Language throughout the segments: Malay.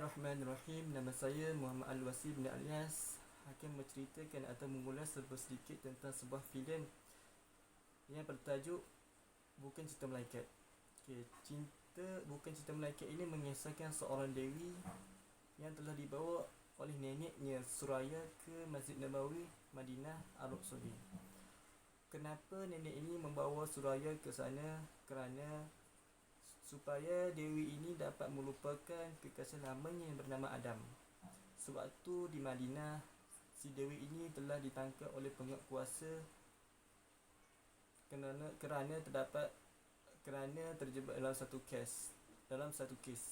Bismillahirrahmanirrahim. Nama saya Muhammad Al-Wasi bin Alias akan menceritakan atau mengulas sedikit tentang sebuah filem yang bertajuk Bukan Cinta Malaikat. Bukan Cinta Malaikat ini mengisahkan seorang dewi yang telah dibawa oleh neneknya Suraya ke Masjid Nabawi, Madinah, Arab Saudi. Kenapa nenek ini membawa Suraya ke sana? Kerana supaya dewi ini dapat melupakan kekasih lamanya yang bernama Adam. Sewaktu di Madinah, si dewi ini telah ditangkap oleh penguat kuasa kerana terjebak dalam satu kes.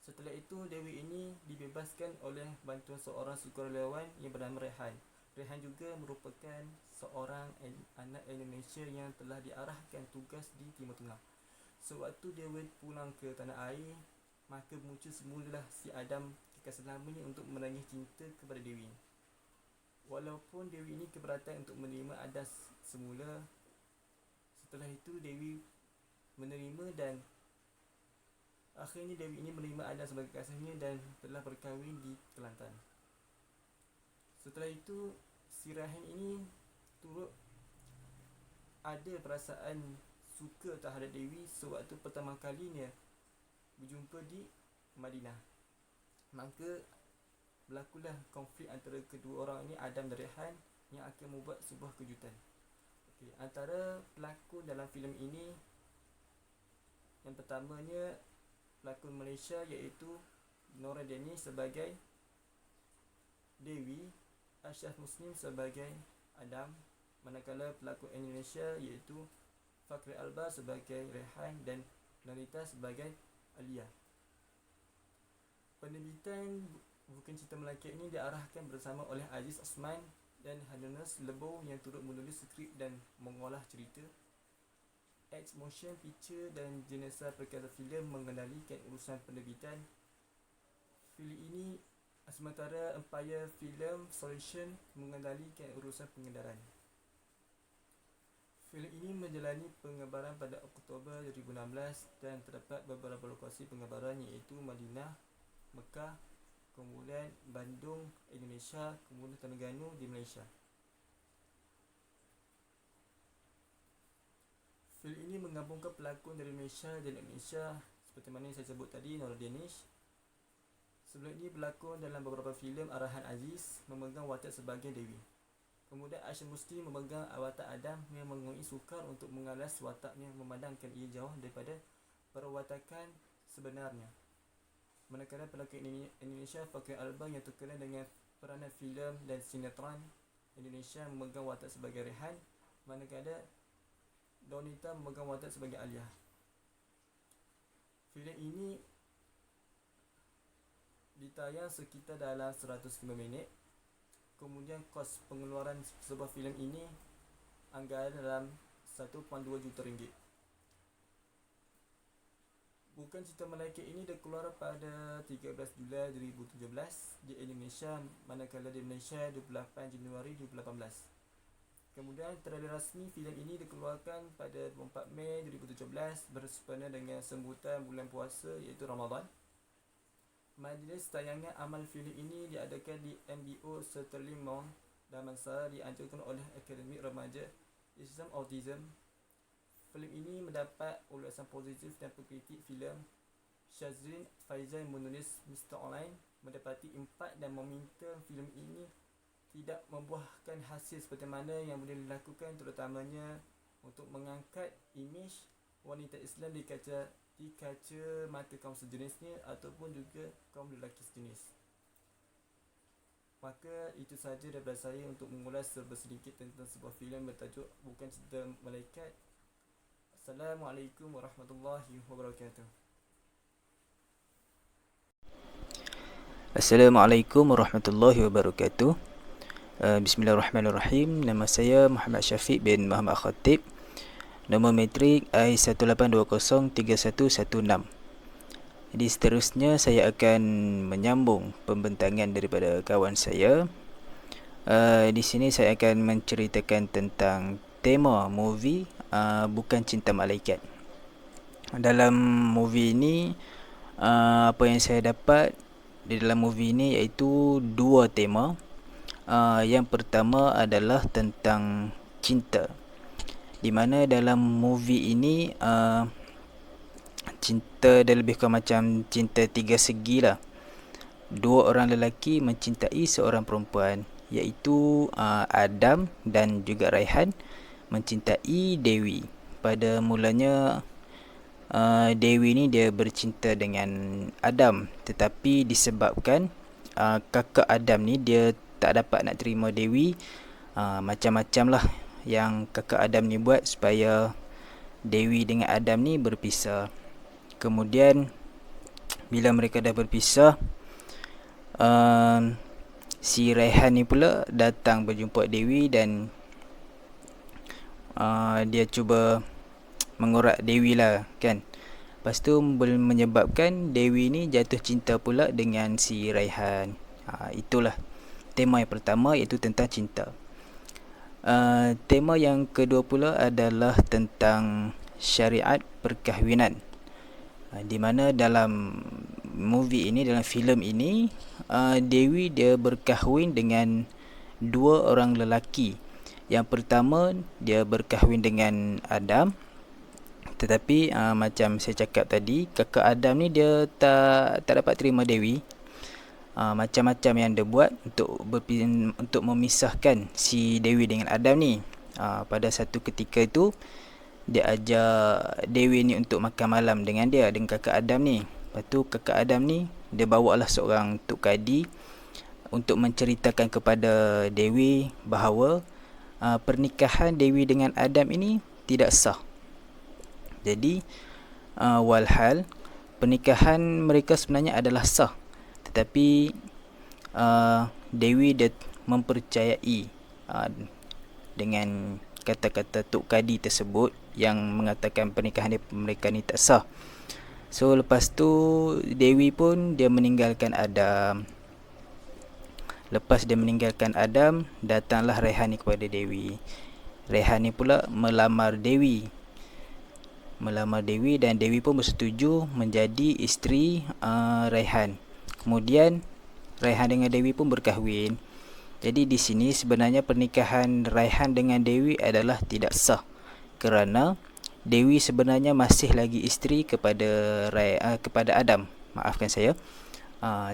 Setelah itu, dewi ini dibebaskan oleh bantuan seorang sukarelawan yang bernama Rehan. Rehan juga merupakan seorang anak Indonesia yang telah diarahkan tugas di Timur Tengah. Sewaktu dewi pulang ke tanah air, maka muncul semulalah si Adam, kekasih lamanya, untuk menangis cinta kepada dewi. Walaupun dewi ini keberatan untuk menerima Adam semula, setelah itu dewi menerima dan akhirnya dewi ini menerima Adam sebagai kekasihnya dan telah berkahwin di Kelantan. Setelah itu, si Rahim ini turut ada perasaan suka terhadap dewi sewaktu pertama kalinya berjumpa di Madinah. Maka berlakulah konflik antara kedua orang ini, Adam dan Rehan, yang akan membuat sebuah kejutan. Antara pelakon dalam filem ini, yang pertamanya pelakon Malaysia iaitu Nora Danish sebagai Dewi, Ashraf Muslim sebagai Adam, manakala pelakon Indonesia iaitu Fakri Albar sebagai Rehan dan Narita sebagai Alia. Penerbitan Bukan Cinta Malaikat ini diarahkan bersama oleh Aziz Osman dan Hanunus Lebo yang turut menulis skrip dan mengolah cerita. X Motion Picture dan Jenasa Perkasa Filem mengendalikan urusan penerbitan. Filem ini sementara Empire Film Solution mengendalikan urusan pengedaran. Filem ini menjalani pengebaran pada Oktober 2016 dan terdapat beberapa lokasi pengebaran iaitu Madinah, Mekah, kemudian Bandung, Indonesia, kemudian Terengganu di Malaysia. Filem ini menggabungkan pelakon dari Malaysia dan Indonesia seperti mana yang saya sebut tadi, Nora Danish. Sebelum ini berlakon dalam beberapa filem arahan Aziz, memegang watak sebagai Dewi. Kemudian Ashraf Muslim memegang watak Adam yang menggunakan sukar untuk mengalas wataknya, memandangkan ia jauh daripada perwatakan sebenarnya. Manakala pelakon Indonesia Fakri Albar yang terkenal dengan peranan filem dan sinetron Indonesia memegang watak sebagai Rehan, manakala Donita memegang watak sebagai Alia. Filem ini ditayang sekitar dalam 105 minit. Kemudian kos pengeluaran sebuah filem ini anggaran dalam 1.2 juta ringgit. Bukan Cinta Malaikat ini dikeluar pada 13 Julai 2017 di Indonesia, manakala di Malaysia 28 Januari 2018. Kemudian trailer rasmi filem ini dikeluarkan pada 24 Mei 2017 bersempena dengan sambutan bulan puasa iaitu Ramadan. Majlis tayangan amal filem ini diadakan di MBO Sterling Mall Damansara, dianjurkan oleh Akademi Remaja Islam Autism. Filem ini mendapat ulasan positif dan pengkritik filem. Syazrin Faizal menulis Mr. Online mendapati impak dan meminta filem ini tidak membuahkan hasil seperti mana yang boleh dilakukan, terutamanya untuk mengangkat imej wanita Islam di kaca mata kaum sejenisnya ataupun juga kaum lelaki sejenis. Maka itu sahaja daripada saya untuk mengulas sedikit tentang sebuah filem bertajuk Bukan Cinta Malaikat. Assalamualaikum warahmatullahi wabarakatuh. Assalamualaikum warahmatullahi wabarakatuh. Bismillahirrahmanirrahim. Nama saya Muhammad Syafiq bin Muhammad Khatib. Nombor metrik I18203116. Jadi seterusnya saya akan menyambung pembentangan daripada kawan saya. Di sini saya akan menceritakan tentang tema movie Bukan Cinta Malaikat. Dalam movie ini Apa yang saya dapat di dalam movie ini iaitu dua tema. Yang pertama adalah tentang cinta, di mana dalam movie ini cinta dia lebih kurang macam cinta tiga segi lah. Dua orang lelaki mencintai seorang perempuan, iaitu Adam dan juga Raihan mencintai Dewi. Pada mulanya Dewi ni dia bercinta dengan Adam, tetapi disebabkan kakak Adam ni dia tak dapat nak terima Dewi, macam-macam lah yang kakak Adam ni buat supaya Dewi dengan Adam ni berpisah. Kemudian bila mereka dah berpisah, si Raihan ni pula datang berjumpa Dewi dan dia cuba mengorak Dewi lah kan. Lepas tu menyebabkan Dewi ni jatuh cinta pula dengan si Raihan. Itulah tema yang pertama, iaitu tentang cinta. Tema yang kedua pula adalah tentang syariat perkahwinan, di mana dalam movie ini, dalam filem ini, Dewi dia berkahwin dengan dua orang lelaki. Yang pertama dia berkahwin dengan Adam, tetapi macam saya cakap tadi, kakak Adam ni dia tak dapat terima Dewi. Macam-macam yang dia buat untuk memisahkan si Dewi dengan Adam ni. Pada satu ketika itu dia ajak Dewi ni untuk makan malam dengan dia, dengan kakak Adam ni. Lepas tu kakak Adam ni dia bawa lah seorang Tok Kadi untuk menceritakan kepada Dewi bahawa pernikahan Dewi dengan Adam ini tidak sah. Jadi walhal pernikahan mereka sebenarnya adalah sah, tetapi Dewi dia mempercayai dengan kata-kata Tok Kadi tersebut yang mengatakan pernikahan mereka ni tak sah. So lepas tu Dewi pun dia meninggalkan Adam. Lepas dia meninggalkan Adam, datanglah Raihan ni kepada Dewi. Raihan ni pula melamar Dewi dan Dewi pun bersetuju menjadi isteri Raihan. Kemudian Raihan dengan Dewi pun berkahwin. Jadi di sini sebenarnya pernikahan Raihan dengan Dewi adalah tidak sah, kerana Dewi sebenarnya masih lagi isteri kepada Adam. Maafkan saya.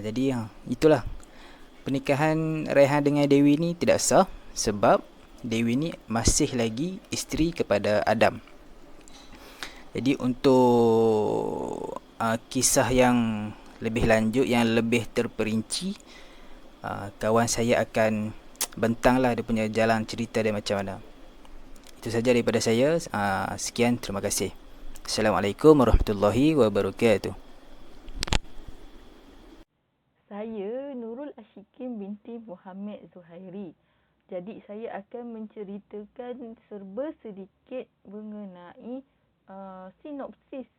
Jadi itulah, pernikahan Raihan dengan Dewi ni tidak sah sebab Dewi ni masih lagi isteri kepada Adam. Jadi untuk kisah yang lebih lanjut, yang lebih terperinci, kawan saya akan bentanglah dia punya jalan cerita dia macam mana. Itu saja daripada saya. Sekian, terima kasih. Assalamualaikum warahmatullahi wabarakatuh. Saya Nurul Ashikin binti Muhammad Zuhairi. Jadi saya akan menceritakan serba sedikit mengenai sinopsis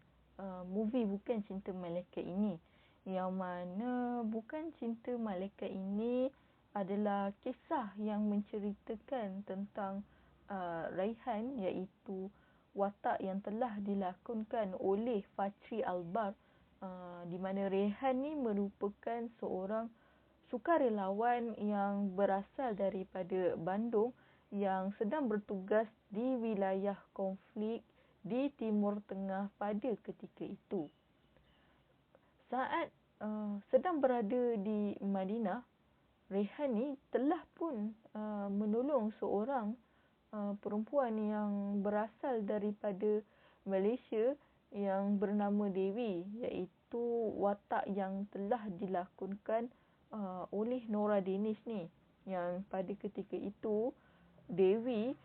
movie Bukan Cinta Malaikat ini. Yang mana Bukan Cinta Malaikat ini adalah kisah yang menceritakan tentang Raihan, iaitu watak yang telah dilakonkan oleh Fatri Albar, di mana Raihan ni merupakan seorang sukarelawan yang berasal daripada Bandung yang sedang bertugas di wilayah konflik di Timur Tengah pada ketika itu. Saat sedang berada di Madinah, Raihan ni telah pun menolong seorang perempuan yang berasal daripada Malaysia yang bernama Dewi, iaitu watak yang telah dilakonkan oleh Nora Danish ni, yang pada ketika itu Dewi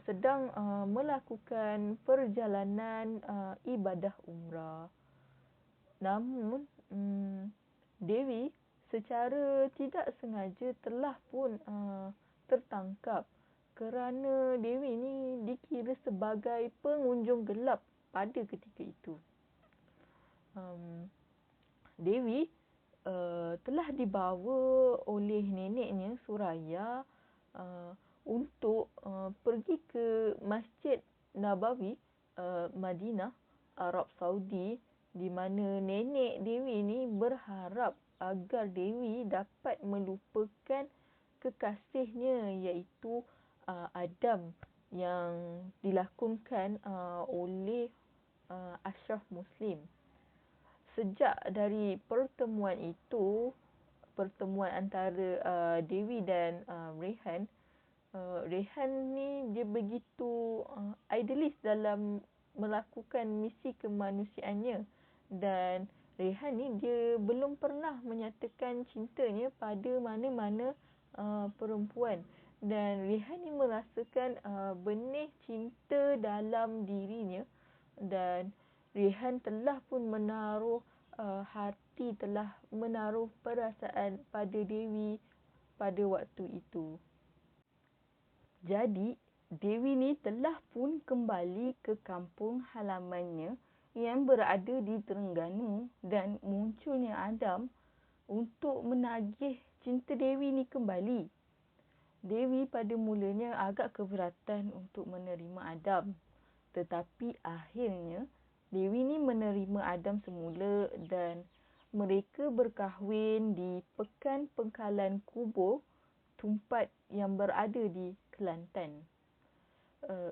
sedang melakukan perjalanan ibadah umrah. Namun Dewi secara tidak sengaja telah pun tertangkap kerana Dewi ni dikira sebagai pengunjung gelap pada ketika itu. Dewi telah dibawa oleh neneknya Suraya untuk pergi ke Masjid Nabawi, Madinah, Arab Saudi, di mana nenek Dewi ni berharap agar Dewi dapat melupakan kekasihnya, iaitu Adam, yang dilakonkan oleh Ashraf Muslim. Sejak dari pertemuan itu, pertemuan antara Dewi dan Rehan, Rehan ni dia begitu idealis dalam melakukan misi kemanusiaannya, dan Rehan ni dia belum pernah menyatakan cintanya pada mana-mana perempuan, dan Rehan ni merasakan benih cinta dalam dirinya, dan Rehan telah pun menaruh hati, telah menaruh perasaan pada Dewi pada waktu itu. Jadi, Dewi ni telah pun kembali ke kampung halamannya yang berada di Terengganu, dan munculnya Adam untuk menagih cinta Dewi ni kembali. Dewi pada mulanya agak keberatan untuk menerima Adam, tetapi akhirnya Dewi ni menerima Adam semula, dan mereka berkahwin di Pekan Pengkalan Kubur Tumpat yang berada di Kelantan.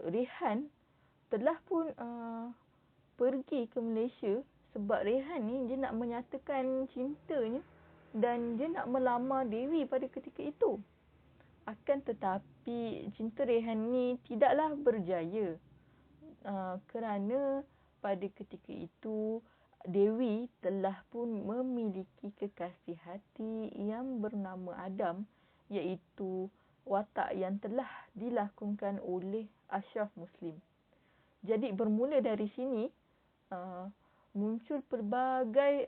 Rehan telah pun pergi ke Malaysia sebab Rehan ni dia nak menyatakan cintanya dan dia nak melamar Dewi pada ketika itu. Akan tetapi cinta Rehan ni tidaklah berjaya kerana pada ketika itu Dewi telah pun memiliki kekasih hati yang bernama Adam, iaitu watak yang telah dilakonkan oleh Ashraf Muslim. Jadi bermula dari sini muncul pelbagai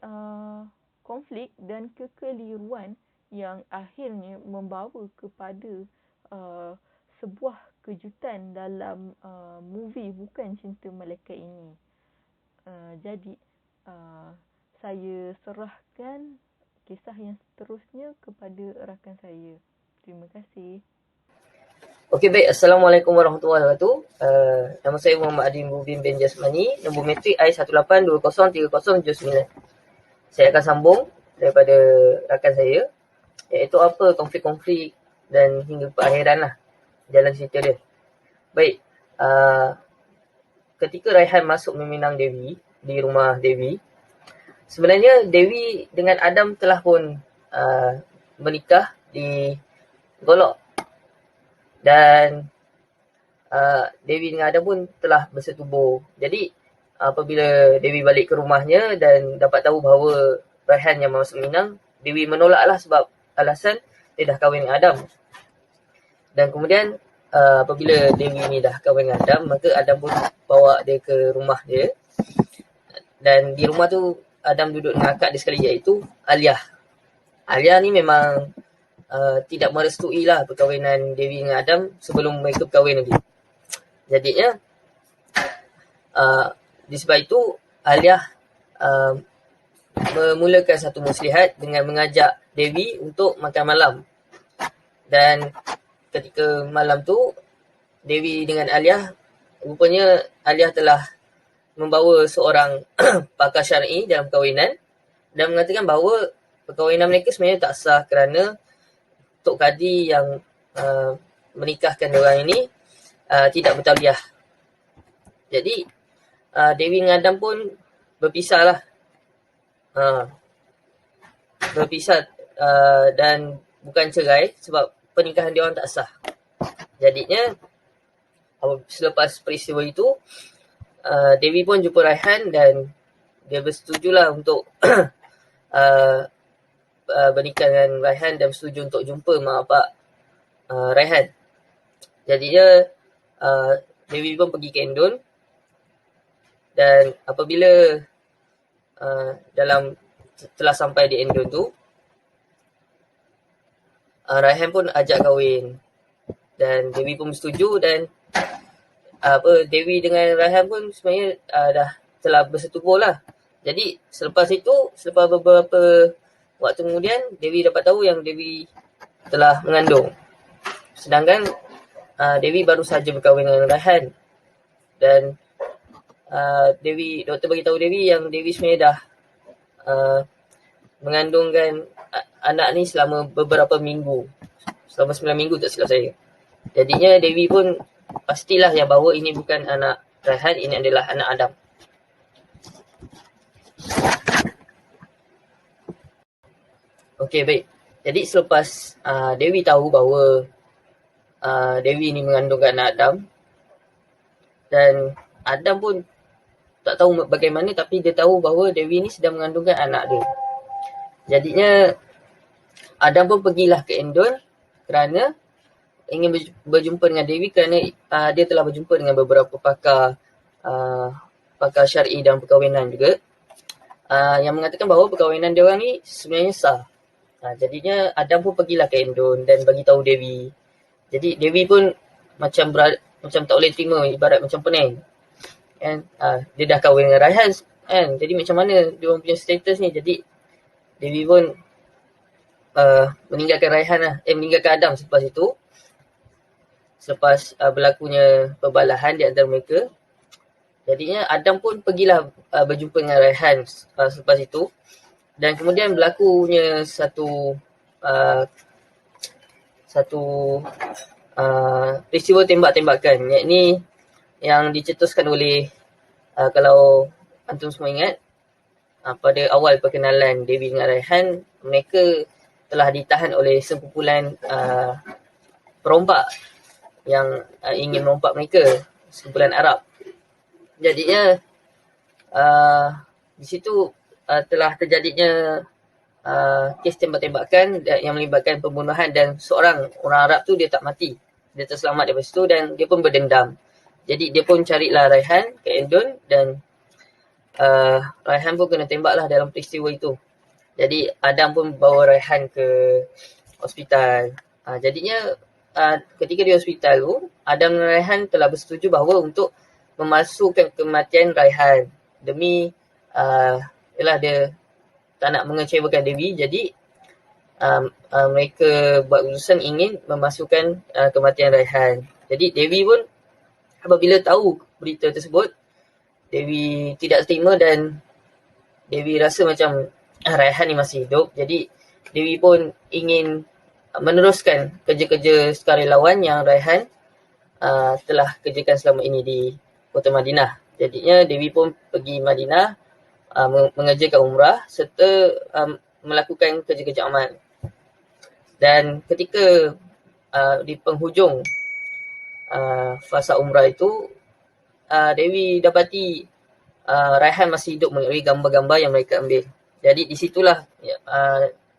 konflik dan kekeliruan yang akhirnya membawa kepada sebuah kejutan dalam movie Bukan Cinta Malaikat ini. Jadi saya serahkan kisah yang seterusnya kepada rakan saya. Terima kasih. Okey, baik. Assalamualaikum warahmatullahi wabarakatuh. Nama saya Muhammad Adin Mubin bin Jasmani. Nombor matrik I18203079. Saya akan sambung daripada rakan saya, iaitu apa konflik-konflik dan hingga perakhiran lah jalan cerita dia. Baik. Ketika Raihan masuk meminang Dewi di rumah Dewi, sebenarnya Dewi dengan Adam telah pun menikah di Golok, dan Dewi dengan Adam pun telah bersetubuh. Jadi apabila Dewi balik ke rumahnya dan dapat tahu bahawa Raihan yang masuk Minang, Dewi menolaklah sebab alasan dia dah kahwin dengan Adam. Dan kemudian apabila Dewi ni dah kahwin dengan Adam, maka Adam pun bawa dia ke rumah dia. Dan di rumah tu Adam duduk dengan akak dia sekali, iaitu Aliyah. Aliyah ni memang tidak merestui lah perkahwinan Dewi dengan Adam sebelum mereka berkahwin lagi. Jadinya disebab itu Aliyah memulakan satu muslihat dengan mengajak Dewi untuk makan malam. Dan ketika malam tu Dewi dengan Aliyah, rupanya Aliyah telah membawa seorang pakar syar'i dalam perkahwinan dan mengatakan bahawa perkahwinan mereka sebenarnya tak sah kerana Tok Kadi yang menikahkan diorang ini tidak bertauliah. Jadi Dewi dengan Adam pun berpisah lah. Berpisah dan bukan cerai sebab pernikahan diorang tak sah. Jadinya selepas peristiwa itu Dewi pun jumpa Raihan dan dia bersetujulah untuk bernikah dengan Raihan dan bersetuju untuk jumpa mak bapak Raihan. Jadinya Dewi pun pergi ke Indon, dan apabila telah sampai di Indon tu, Raihan pun ajak kahwin dan Dewi pun bersetuju, dan Dewi dengan Raihan pun sebenarnya dah telah bersetubuh lah. Jadi selepas beberapa waktu kemudian, Dewi dapat tahu yang Dewi telah mengandung. Sedangkan Dewi baru saja berkahwin dengan Raihan. Dan doktor beritahu Dewi yang Dewi sebenarnya dah mengandungkan anak ni selama beberapa minggu. Selama 9 minggu tak silap saya. Jadinya Dewi pun pastilah yang bahawa ini bukan anak Raihan, ini adalah anak Adam. Okey, baik. Jadi selepas Dewi tahu bahawa Dewi ni mengandungkan anak Adam, dan Adam pun tak tahu bagaimana, tapi dia tahu bahawa Dewi ni sedang mengandungkan anak dia. Jadinya Adam pun pergilah ke Endor kerana ingin berjumpa dengan Dewi, kerana dia telah berjumpa dengan beberapa pakar syar'i dan perkahwinan juga, yang mengatakan bahawa perkahwinan dia orang ni sebenarnya sah. Jadinya Adam pun pergilah ke Endor dan bagi tahu Dewi. Jadi Dewi pun macam tak boleh terima, ibarat macam pening. Kan? Dia dah kahwin dengan Raihan kan. Jadi macam mana dia orang punya status ni. Jadi Dewi pun meninggalkan meninggalkan Adam selepas itu. Selepas berlakunya perbalahan di antara mereka. Jadinya Adam pun pergilah berjumpa dengan Raihan selepas itu. Dan kemudian berlakunya satu peristiwa tembak-tembakan, yakni yang dicetuskan oleh kalau antum semua ingat, pada awal perkenalan Dewi dengan Raihan, mereka telah ditahan oleh sekumpulan perompak yang ingin merompak mereka, sekumpulan Arab. Jadinya di situ telah terjadinya kes tembak-tembakan yang melibatkan pembunuhan, dan seorang orang Arab tu dia tak mati. Dia terselamat daripada situ dan dia pun berdendam. Jadi dia pun carilah Raihan ke Endon, dan Raihan pun kena tembak lah dalam peristiwa itu. Jadi Adam pun bawa Raihan ke hospital. Jadinya ketika di hospital tu, Adam dan Raihan telah bersetuju bahawa untuk memalsukan kematian Raihan demi ialah dia tak nak mengecewakan Dewi. Jadi mereka buat keputusan ingin memasukkan kematian Raihan. Jadi Dewi pun apabila tahu berita tersebut, Dewi tidak terima dan Dewi rasa macam Raihan ni masih hidup. Jadi Dewi pun ingin meneruskan kerja-kerja sukarelawan yang Raihan telah kerjakan selama ini di Kota Madinah. Jadinya Dewi pun pergi Madinah mengerjakan umrah serta melakukan kerja-kerja amal. Dan ketika di penghujung fasa umrah itu, Dewi dapati Raihan masih hidup melalui gambar-gambar yang mereka ambil. Jadi di situlah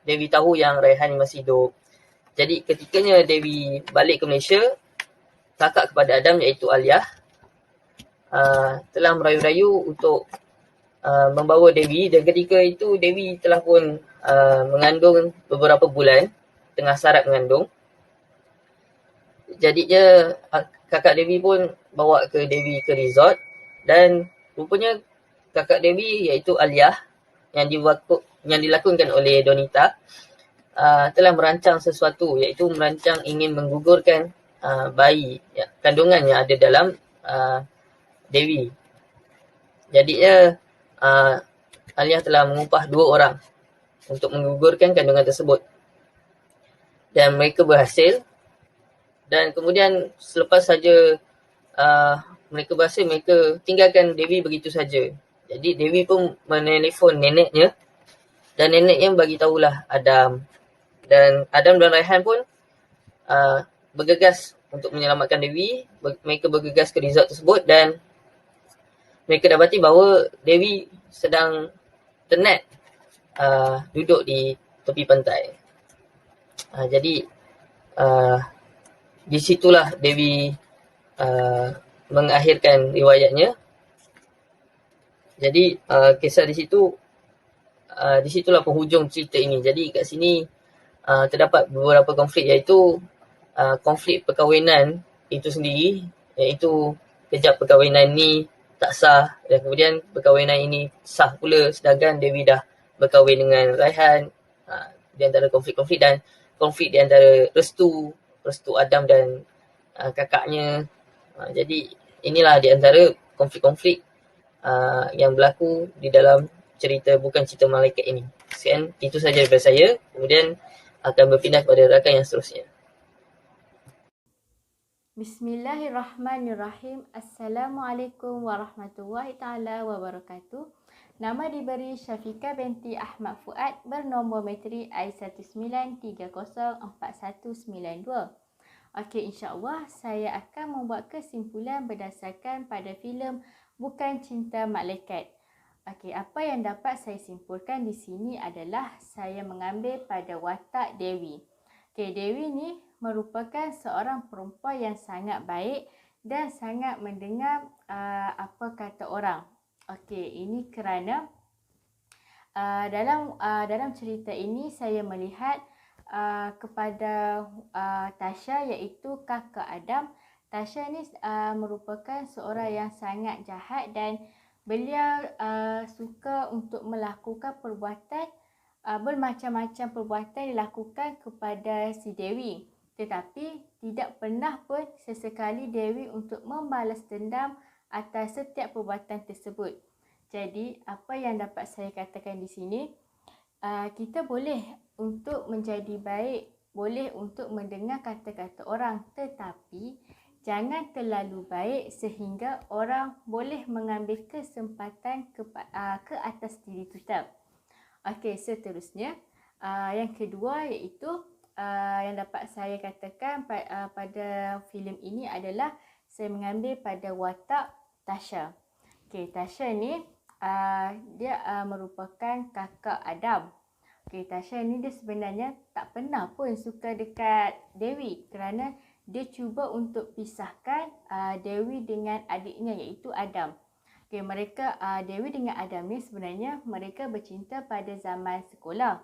Dewi tahu yang Raihan masih hidup. Jadi ketikanya Dewi balik ke Malaysia, kakak kepada Adam iaitu Aliyah telah merayu-rayu untuk membawa Dewi, dan ketika itu Dewi telah pun mengandung beberapa bulan, tengah syarat mengandung. Jadinya kakak Dewi pun bawa ke Dewi ke resort, dan rupanya kakak Dewi iaitu Aliyah yang dilakonkan oleh Donita telah merancang sesuatu, iaitu merancang ingin menggugurkan bayi kandungan yang ada dalam Dewi. Jadinya Aliyah telah mengupah 2 orang untuk menggugurkan kandungan tersebut, dan mereka berhasil. Dan kemudian selepas saja mereka berhasil, mereka tinggalkan Dewi begitu saja. Jadi Dewi pun menelefon neneknya, dan neneknya bagi tahulah Adam. Dan Adam dan Raihan pun bergegas untuk menyelamatkan Dewi. Mereka bergegas ke resort tersebut, dan mereka dapati bahawa Dewi sedang tenat duduk di tepi pantai. Jadi di situlah Dewi mengakhirkan riwayatnya. Jadi kisah di situlah penghujung cerita ini. Jadi kat sini terdapat beberapa konflik, iaitu konflik perkahwinan itu sendiri, iaitu kejap perkahwinan ni tak sah, dan kemudian perkahwinan ini sah pula sedangkan Dewi dah berkahwin dengan Raihan. Di antara konflik-konflik, dan konflik di antara restu Adam dan kakaknya. Jadi inilah di antara konflik-konflik yang berlaku di dalam cerita Bukan Cerita Malaikat ini. Sekian, itu saja daripada saya. Kemudian akan berpindah kepada rakan yang seterusnya. Bismillahirrahmanirrahim. Assalamualaikum warahmatullahi taala wabarakatuh. Nama diberi Syafiqah binti Ahmad Fuad, bernombor metrik I193049192. Okey, insya-Allah saya akan membuat kesimpulan berdasarkan pada filem Bukan Cinta Malaikat. Okey, apa yang dapat saya simpulkan di sini adalah saya mengambil pada watak Dewi. Okey, Dewi ni merupakan seorang perempuan yang sangat baik dan sangat mendengar apa kata orang. Okey, ini kerana dalam cerita ini saya melihat kepada Tasha, iaitu kakak Adam. Tasha ni merupakan seorang yang sangat jahat dan beliau suka untuk melakukan perbuatan bermacam-macam perbuatan dilakukan kepada si Dewi. Tetapi tidak pernah pun sesekali Dewi untuk membalas dendam atas setiap perbuatan tersebut. Jadi apa yang dapat saya katakan di sini, kita boleh untuk menjadi baik, boleh untuk mendengar kata-kata orang, tetapi jangan terlalu baik sehingga orang boleh mengambil kesempatan ke atas diri kita. Okey, seterusnya yang kedua iaitu yang dapat saya katakan pada filem ini adalah saya mengambil pada watak Tasha. Okey, Tasha ni dia merupakan kakak Adam. Okey, Tasha ni dia sebenarnya tak pernah pun suka dekat Dewi kerana dia cuba untuk pisahkan Dewi dengan adiknya iaitu Adam. Okey, mereka Dewi dengan Adam ni sebenarnya mereka bercinta pada zaman sekolah.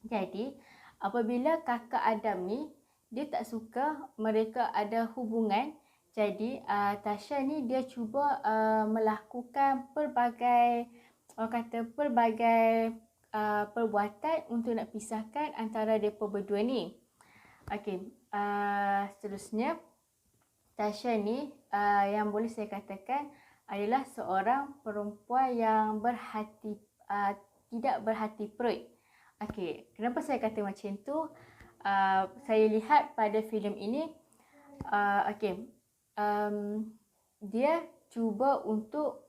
Jadi apabila kakak Adam ni dia tak suka mereka ada hubungan, jadi Tasha ni dia cuba melakukan pelbagai perbuatan untuk nak pisahkan antara mereka berdua ni. Okey, seterusnya Tasha ni yang boleh saya katakan adalah seorang perempuan yang tidak berhati perut. Okey, kenapa saya kata macam tu? Saya lihat pada filem ini, dia cuba untuk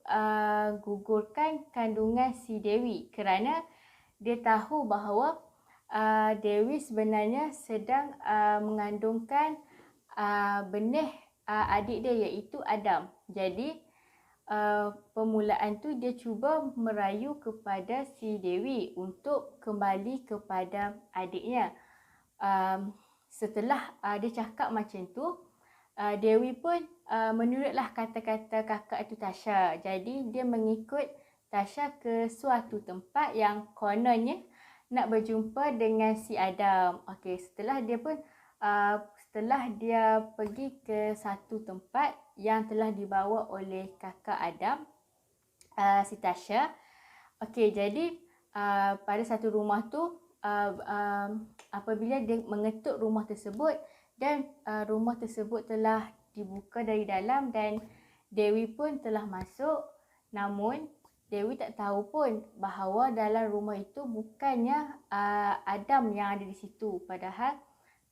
gugurkan kandungan si Dewi kerana dia tahu bahawa Dewi sebenarnya sedang mengandungkan benih adik dia iaitu Adam. Jadi permulaan tu dia cuba merayu kepada si Dewi untuk kembali kepada adiknya. Setelah dia cakap macam tu, Dewi pun menurutlah kata-kata kakak itu Tasha. Jadi dia mengikut Tasha ke suatu tempat yang kononnya nak berjumpa dengan si Adam. Okey, setelah dia pergi ke satu tempat yang telah dibawa oleh kakak Adam, si Tasha. Okey, jadi pada satu rumah tu apabila dia mengetuk rumah tersebut dan rumah tersebut telah dibuka dari dalam dan Dewi pun telah masuk, namun Dewi tak tahu pun bahawa dalam rumah itu bukannya Adam yang ada di situ. Padahal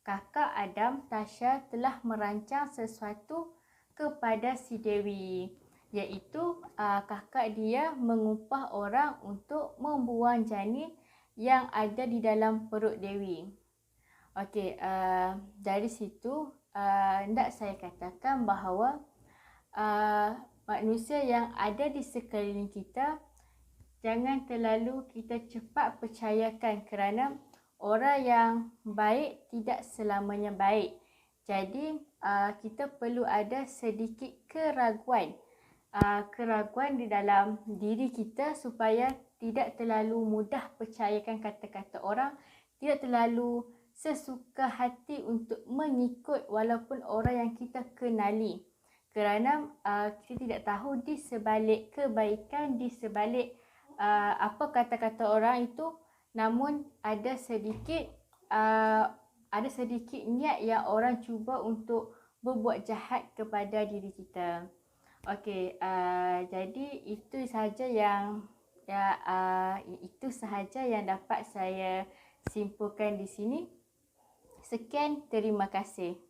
kakak Adam, Tasha, telah merancang sesuatu kepada si Dewi, iaitu kakak dia mengupah orang untuk membuang janin yang ada di dalam perut Dewi. Okey, dari situ hendak saya katakan bahawa manusia yang ada di sekeliling kita jangan terlalu kita cepat percayakan kerana orang yang baik tidak selamanya baik. Jadi kita perlu ada sedikit keraguan di dalam diri kita supaya tidak terlalu mudah percayakan kata-kata orang, tidak terlalu sesuka hati untuk mengikut walaupun orang yang kita kenali. Kerana kita tidak tahu di sebalik kebaikan, di sebalik apa kata-kata orang itu, namun ada sedikit niat yang orang cuba untuk berbuat jahat kepada diri kita. Okey, jadi itu sahaja yang dapat saya simpulkan di sini. Sekian, terima kasih.